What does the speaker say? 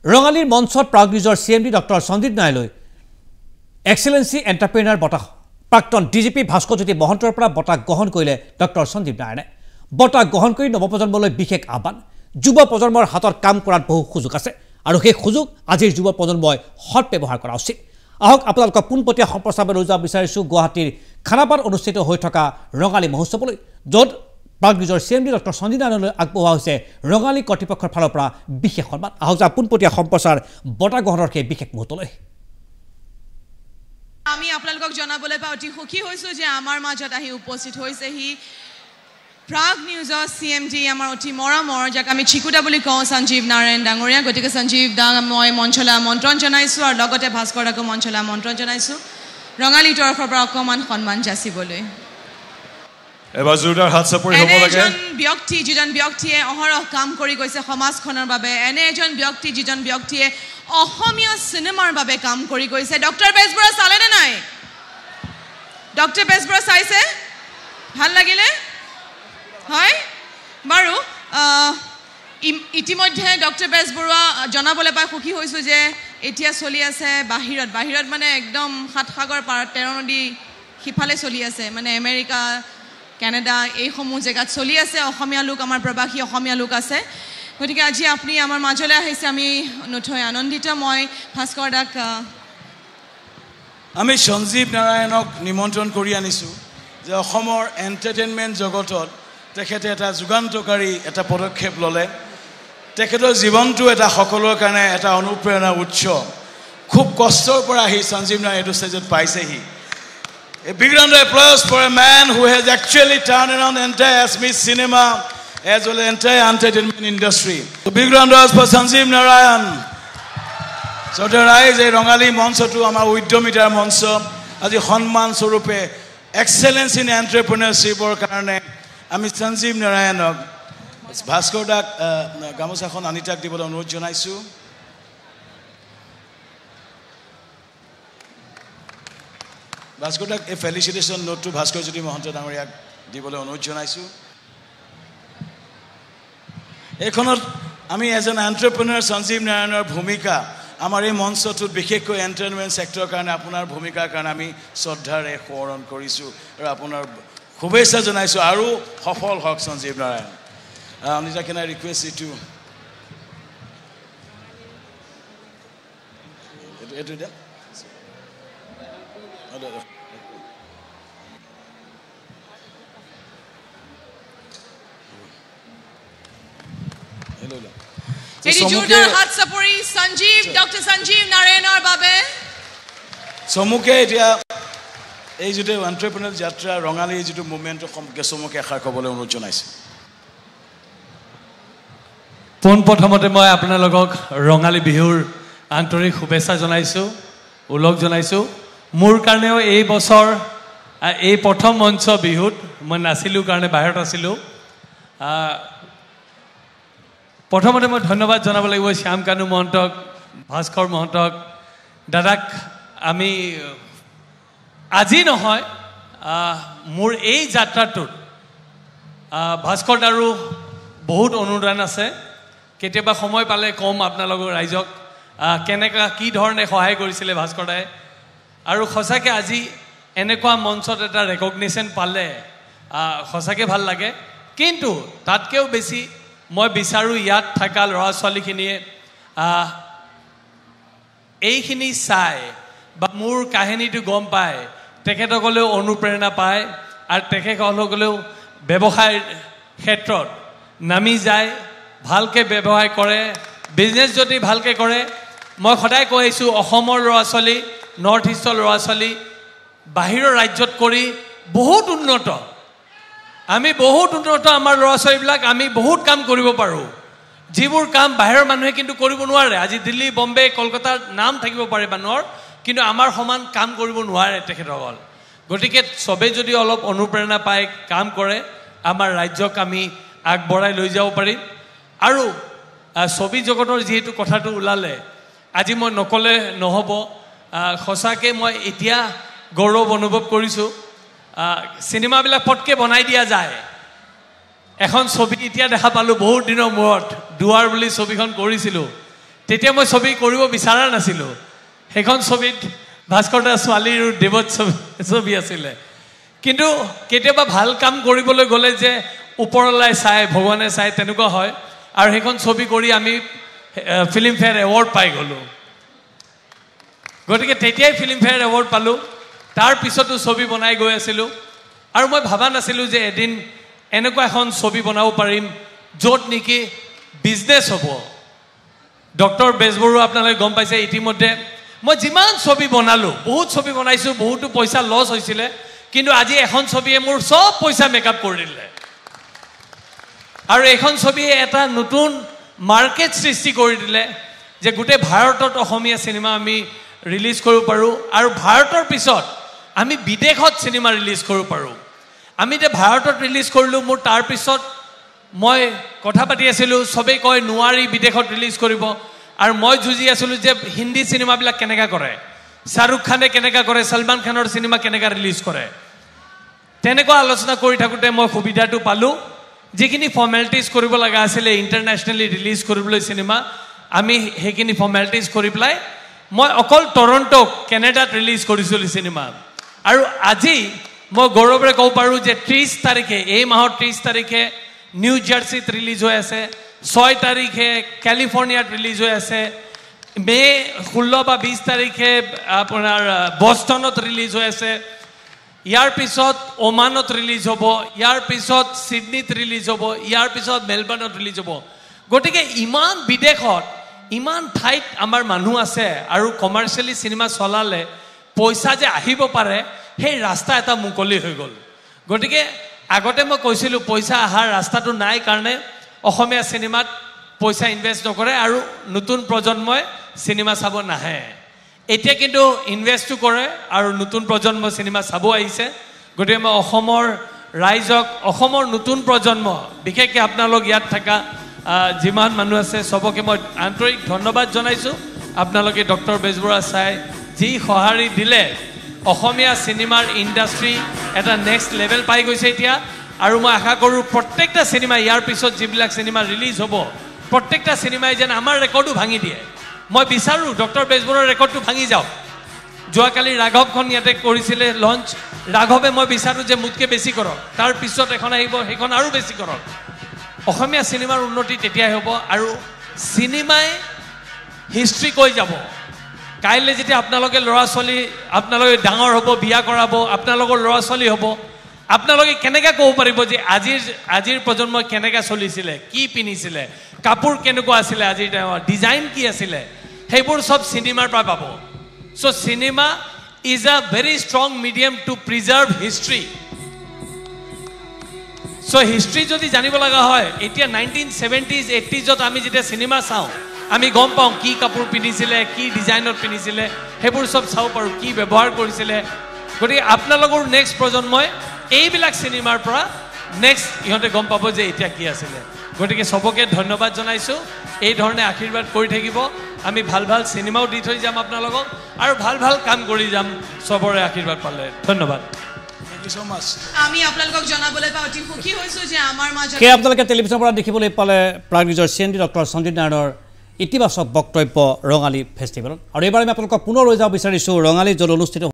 ৰঙালীৰ মঞ্চত প্ৰাগনিউজৰ CMD doctor Sanjeev নাইলৈ Excellency এণ্টাৰপ্ৰেনাৰ বঁটা প্ৰাক্তন DGP ভাস্কৰজ্যোতি মহন্তৰ পৰা বঁটা গ্ৰহণ কৰিলে ডক্টৰ সঞ্জীৱ নাৰায়ণে বঁটা গ্ৰহণ কৰি নৱপ্ৰজন্মলৈ বিশেষ আহ্বান যুৱ প্ৰজন্মৰ হাতত কাম কৰাত বহু সুযোগ আছে আৰু সেই সুযোগ আজিৰ যুৱ প্ৰজন্মই সৎ ব্যৱহাৰ কৰা উচিত আহক আপোনালোকক পোনপটীয়া সম্প্ৰচাৰ লৈ যাব বিচাৰিছো গুৱাহাটীৰ খানাপাৰাত অনুষ্ঠিত হৈ থকা ৰঙালী মহোৎসৱলৈ য'ত প্ৰাগনিউজৰ CMD ডক্টৰ সঞ্জীৱ নাৰায়ণলৈ আগবঢ়োৱা হৈছে ৰঙালী কৰ্তৃপক্ষৰ ফালৰ পৰা বিশেষ সন্মান আহক যা পোনপটীয়া সম্প্ৰচাৰ বঁটা গ্ৰহণৰ সেই বিশেষ মুহূৰ্তলৈ আমি আপোনালোকক জনাবলৈ পাই অতি সুখী হৈছো যে আমাৰ মাজত আহি উপস্থিত হৈছে হি প্ৰাগনিউজৰ CMD আমাৰ অতি মৰমৰ যাক আমি চিকুদা বুলি কওঁ সঞ্জীৱ নাৰায়ণ ডাঙৰীয়া গতিকে সঞ্জীৱ দা মই মঞ্চলৈ আমন্ত্ৰণ জনাইছো আৰু লগতে ভাস্কৰ দাকো মঞ্চলৈ আমন্ত্ৰণ জনাইছো ৰঙালী তৰফৰ পৰা অকমান সন্মান যাচিবলৈ এবাৰ জোৰদাৰ হাত চাপৰি হ'ব লাগে যিজন ব্যক্তিয়ে অহৰহ কাম কৰি গৈছে সমাজখনৰ বাবে এনে এজন ব্যক্তি যিজন ব্যক্তিয়ে অসমীয়া সিনেমাৰ বাবে কাম কৰি গৈছে ডক্টৰ বেজবৰুৱা চালে নে নাই ডক্টৰ বেজবৰুৱা চাইছে ভাল লাগিলে হয় বাৰু ইতিমধ্যে ডক্টৰ বেজবৰুৱা জনাবলৈ পাই সুখী হৈছো যে এতিয়া চলি আছে বাহিৰত মানে একদম সাত সাগৰ পাৰত 13 নদী সিফালে চলি আছে মানে আমেৰিকা কানাডা এই সমূহ জেগাত চলি আছে অসমীয়া লোক আমাৰ প্ৰবাসী অসমীয়া লোক আছে গতিকে আজি আপুনি আমাৰ মাজলৈ আহিছে আমি নথৈ আনন্দিত মই ভাস্কৰ দাক আমি সঞ্জীৱ নাৰায়ণক নিমন্ত্ৰণ কৰি আনিছো যে অসমৰ এণ্টাৰটেইনমেণ্ট জগতত তেখেতে এটা যুগান্তকাৰী এটা পদক্ষেপ ল'লে তেখেতৰ জীৱনটো এটা সকলোৰ কাৰণে এটা অনুপ্ৰেৰণাৰ উৎস খুব কষ্টৰ পৰা আহি সঞ্জীৱ নাৰায়ণ এইটো ষ্টেজত পাইছেহি A big round of applause for a man who has actually turned around the entire Assamese cinema as well as the entire entertainment industry. So big round of applause for Sanjeev Narayan. So to rise a Rongali Monso to Ama Uddyomitar Monso as a Honman Sorupe excellence in entrepreneurship or Karne. Ami Sanjeev Narayan Bhaskar dak Gamosakhon Anitak dibole অনুৰোধ জনাইছো ভাস্কৰ দাক এই ফেলিচিটেশ্যন নোটটো ভাস্কৰজ্যোতি মহন্ত ডাঙৰীয়াক দিবলৈ অনুৰোধ জনাইছো এইখনত আমি এজন এণ্টাৰপ্ৰেনাৰ সঞ্জীৱ নাৰায়ণৰ ভূমিকা আমাৰ এই মঞ্চটোত বিশেষকৈ এণ্টাৰটেইনমেণ্ট ছেক্টৰৰ কাৰণে আপোনাৰ ভূমিকাৰ কাৰণে আমি শ্ৰদ্ধাৰে সোঁৱৰণ কৰিছোঁ আৰু আপোনাৰ শুভেচ্ছা জনাইছোঁ আৰু সফল হওক Sanjeev Narayan Anita, can I request you to জোৰদাৰ হাত চাপৰি সঞ্জীৱ ডক্টৰ সঞ্জীৱ নাৰায়ণৰ বাবে সমুখে এতিয়া এই যিটো এণ্টাৰপ্ৰেনাৰ যাত্ৰা ৰঙালী যিটো মুভমেণ্টৰ সম্পৰ্কে সমুখে এষাৰ ক'বলৈ অনুৰোধ জনাইছোঁ পোনপ্ৰথমতে মই আপোনালোকক ৰঙালী বিহুৰ আন্তৰিক শুভেচ্ছা জনাইছোঁ উল্লেখ জনাইছোঁ মোৰ কাৰণেও এই বছৰ এই প্ৰথম মঞ্চ বিহুত মই নাছিলোঁ কাৰণে বাহিৰত আছিলোঁ প্ৰথমতে মই ধন্যবাদ জনাব লাগিব শ্যাম কানু মহন্তক ভাস্কৰ মহন্তক দাদাক আমি আজি নহয় মোৰ এই যাত্ৰাটোত ভাস্কৰ দাৰো বহুত অনুদান আছে কেতিয়াবা সময় পালে কম আপোনালোকৰ ৰাইজক কেনেকা কি ধৰণে সহায় কৰিছিলে ভাস্কৰ দাই আৰু সঁচাকৈ আজি এনেকুৱা মঞ্চত এটা ৰেকগনিশ্যন পালে সঁচাকৈ ভাল লাগে কিন্তু তাতকৈও বেছি মই বিচাৰোঁ ইয়াত থকা ল'ৰা ছোৱালীখিনিয়ে এইখিনি চাই বা মোৰ কাহিনীটো গম পায় তেখেতসকলেও অনুপ্ৰেৰণা পায় আৰু তেখেতসকলেও ব্যৱসায়ৰ ক্ষেত্ৰত নামি যায় ভালকৈ ব্যৱসায় কৰে বিজনেছ যদি ভালকৈ কৰে মই সদায় কৈ আহিছোঁ অসমৰ ল'ৰা ছোৱালী নৰ্থ ইষ্টৰ ল'ৰা ছোৱালী বাহিৰৰ ৰাজ্যত কৰি বহুত উন্নত আমি বহুত উন্নত আমাৰ ল'ৰা ছোৱালীবিলাক আমি বহুত কাম কৰিব পাৰোঁ যিবোৰ কাম বাহিৰৰ মানুহে কিন্তু কৰিব নোৱাৰে আজি দিল্লী বম্বে কলকাতাৰ নাম থাকিব পাৰে মানুহৰ কিন্তু আমাৰ সমান কাম কৰিব নোৱাৰে তেখেতসকল গতিকে চবেই যদি অলপ অনুপ্ৰেৰণা পায় কাম কৰে আমাৰ ৰাজ্যক আমি আগবঢ়াই লৈ যাব পাৰিম আৰু ছবি জগতৰ যিহেতু কথাটো ওলালে আজি মই নকলে নহ'ব সঁচাকৈ মই এতিয়া গৌৰৱ অনুভৱ কৰিছোঁ সিনেমাবিলাক পটকৈ বনাই দিয়া যায় এখন ছবি এতিয়া দেখা পালোঁ বহুত দিনৰ মূৰত দুৱাৰ বুলি ছবিখন কৰিছিলোঁ তেতিয়া মই ছবি কৰিব বিচৰা নাছিলোঁ সেইখন ছবিত ভাস্কৰ দাস ছোৱালীৰ দেৱত ছবি আছিলে কিন্তু কেতিয়াবা ভাল কাম কৰিবলৈ গ'লে যে ওপৰলৈ চাই ভগৱানে চাই তেনেকুৱা হয় আৰু সেইখন ছবি কৰি আমি ফিল্মফেয়াৰ এৱাৰ্ড পাই গ'লোঁ গতিকে তেতিয়াই ফিল্মফেয়াৰ এৱাৰ্ড পালোঁ তাৰ পিছতো ছবি বনাই গৈ আছিলোঁ আৰু মই ভাবা নাছিলোঁ যে এদিন এনেকুৱা এখন ছবি বনাব পাৰিম য'ত নেকি বিজনেছ হ'ব ডক্টৰ বেজবৰুৱা আপোনালোকে গম পাইছে ইতিমধ্যে মই যিমান ছবি বনালোঁ বহুত ছবি বনাইছোঁ বহুতো পইচা লছ হৈছিলে কিন্তু আজি এখন ছবিয়ে মোৰ চব পইচা মেকআপ কৰি দিলে আৰু এখন ছবিয়ে এটা নতুন মাৰ্কেট সৃষ্টি কৰি দিলে যে গোটেই ভাৰতত অসমীয়া চিনেমা আমি ৰিলিজ কৰিব পাৰোঁ আৰু ভাৰতৰ পিছত আমি বিদেশত চিনেমা ৰিলিজ কৰিব পাৰোঁ আমি যে ভাৰতত ৰিলিজ কৰিলোঁ মোৰ তাৰ পিছত মই কথা পাতি আছিলোঁ সবেই কয় নোৱাৰি বিদেশত ৰিলিজ কৰিব আৰু মই যুঁজি আছিলোঁ যে হিন্দী চিনেমাবিলাক কেনেকৈ কৰে শ্বাহৰুখ খানে কেনেকৈ কৰে সলমান খানৰ চিনেমা কেনেকৈ ৰিলিজ কৰে তেনেকুৱা আলোচনা কৰি থাকোঁতে মই সুবিধাটো পালোঁ যিখিনি ফৰ্মেলিটিজ কৰিব লগা আছিলে ইণ্টাৰনেশ্যনেলি ৰিলিজ কৰিবলৈ চিনেমা আমি সেইখিনি ফৰ্মেলিটিজ কৰি পেলাই মই অকল টৰণ্টো কেনেডাত ৰিলিজ কৰিছিলোঁ চিনেমা আৰু আজি মই গৌৰৱেৰে ক'ব পাৰোঁ যে 30 তাৰিখে এই মাহৰ 30 তাৰিখে নিউ জাৰ্চিত ৰিলিজ হৈ আছে 6 তাৰিখে কেলিফৰ্ণিয়াত ৰিলিজ হৈ আছে মে 16 বা 20 তাৰিখে আপোনাৰ বষ্টনত ৰিলিজ হৈ আছে ইয়াৰ পিছত ওমানত ৰিলিজ হ'ব ইয়াৰ পিছত ছিডনীত ৰিলিজ হ'ব ইয়াৰ পিছত মেলবৰ্ণত ৰিলিজ হ'ব গতিকে ইমান বিদেশত ইমান ঠাইত আমাৰ মানুহ আছে আৰু কমাৰ্চিয়েলি চিনেমা চলালে পইচা যে আহিব পাৰে সেই ৰাস্তা এটা মুকলি হৈ গ'ল গতিকে আগতে মই কৈছিলোঁ পইচা অহাৰ ৰাস্তাটো নাই কাৰণে অসমীয়া চিনেমাত পইচা ইনভেষ্ট নকৰে আৰু নতুন প্ৰজন্মই চিনেমা চাব নাহে এতিয়া কিন্তু ইনভেষ্টটো কৰে আৰু নতুন প্ৰজন্ম চিনেমা চাব আহিছে গতিকে মই অসমৰ ৰাইজক অসমৰ নতুন প্ৰজন্ম বিশেষকৈ আপোনালোক ইয়াত থকা যিমান মানুহ আছে সবকে মই আন্তৰিক ধন্যবাদ জনাইছোঁ আপোনালোকে ডক্টৰ বেজবৰুৱা চাই যি সঁহাৰি দিলে অসমীয়া চিনেমাৰ ইণ্ডাষ্ট্ৰী এটা নেক্সট লেভেল পাই গৈছে এতিয়া আৰু মই আশা কৰোঁ প্ৰত্যেকটা চিনেমা ইয়াৰ পিছত যিবিলাক চিনেমা ৰিলিজ হ'ব প্ৰত্যেকটা চিনেমাই যেন আমাৰ ৰেকৰ্ডো ভাঙি দিয়ে মই বিচাৰোঁ ডক্টৰ বেজবৰুৱাৰ ৰেকৰ্ডটো ভাঙি যাওক যোৱাকালি ৰাঘৱখন ইয়াতে কৰিছিলে লঞ্চ ৰাঘৱে মই বিচাৰোঁ যে মোতকৈ বেছি কৰক তাৰ পিছত এখন আহিব সেইখন আৰু বেছি কৰক অসমীয়া চিনেমাৰ উন্নতি তেতিয়াই হ'ব আৰু চিনেমাই হিষ্ট্ৰী কৈ যাব কাইলৈ যেতিয়া আপোনালোকে ল'ৰা ছোৱালী আপোনালোকে ডাঙৰ হ'ব বিয়া কৰাব আপোনালোকৰ ল'ৰা ছোৱালী হ'ব আপোনালোকে কেনেকৈ ক'ব পাৰিব যে আজিৰ প্ৰজন্মই কেনেকৈ চলিছিলে কি পিন্ধিছিলে কাপোৰ কেনেকুৱা আছিলে আজিৰ টাইমত ডিজাইন কি আছিলে সেইবোৰ সব চিনেমাৰ পৰা পাব so' cinema is a very strong medium to preserve history so' history যদি জানিব লগা হয় এতিয়া 1970s 80sত আমি যেতিয়া চিনেমা চাওঁ আমি গম পাওঁ কি কাপোৰ পিন্ধিছিলে কি ডিজাইনত পিন্ধিছিলে সেইবোৰ সব চাব পাৰোঁ কি ব্যৱহাৰ কৰিছিলে গতিকে আপোনালোকৰ নেক্সট প্ৰজন্মই এইবিলাক চিনেমাৰ পৰা নেক্সট ইহঁতে গম পাব যে এতিয়া কি আছিলে গতিকে সবকে ধন্যবাদ জনাইছোঁ এই ধৰণে আশীৰ্বাদ কৰি থাকিব আমি ভাল ভাল চিনেমাও দি থৈ যাম আপোনালোকক আৰু ভাল ভাল কাম কৰি যাম সবৰে আশীৰ্বাদ পালে ধন্যবাদ আমি আপোনালোকক জনাবলৈ পাই অতি সুখী হৈছোঁ যে আমাৰ মাজত আপোনালোকে টেলিভিছনৰ পৰা দেখিবলৈ পালে প্ৰাগনিজৰ CMD ডক্টৰ সন্দীপ নাৰায়ণৰ ইতিবাচক বক্তব্য ৰঙালী ফেষ্টিভেলত আৰু এইবাৰ আমি আপোনালোকক পুনৰ লৈ যাব বিচাৰিছোঁ ৰঙালী য'ত অনুষ্ঠিত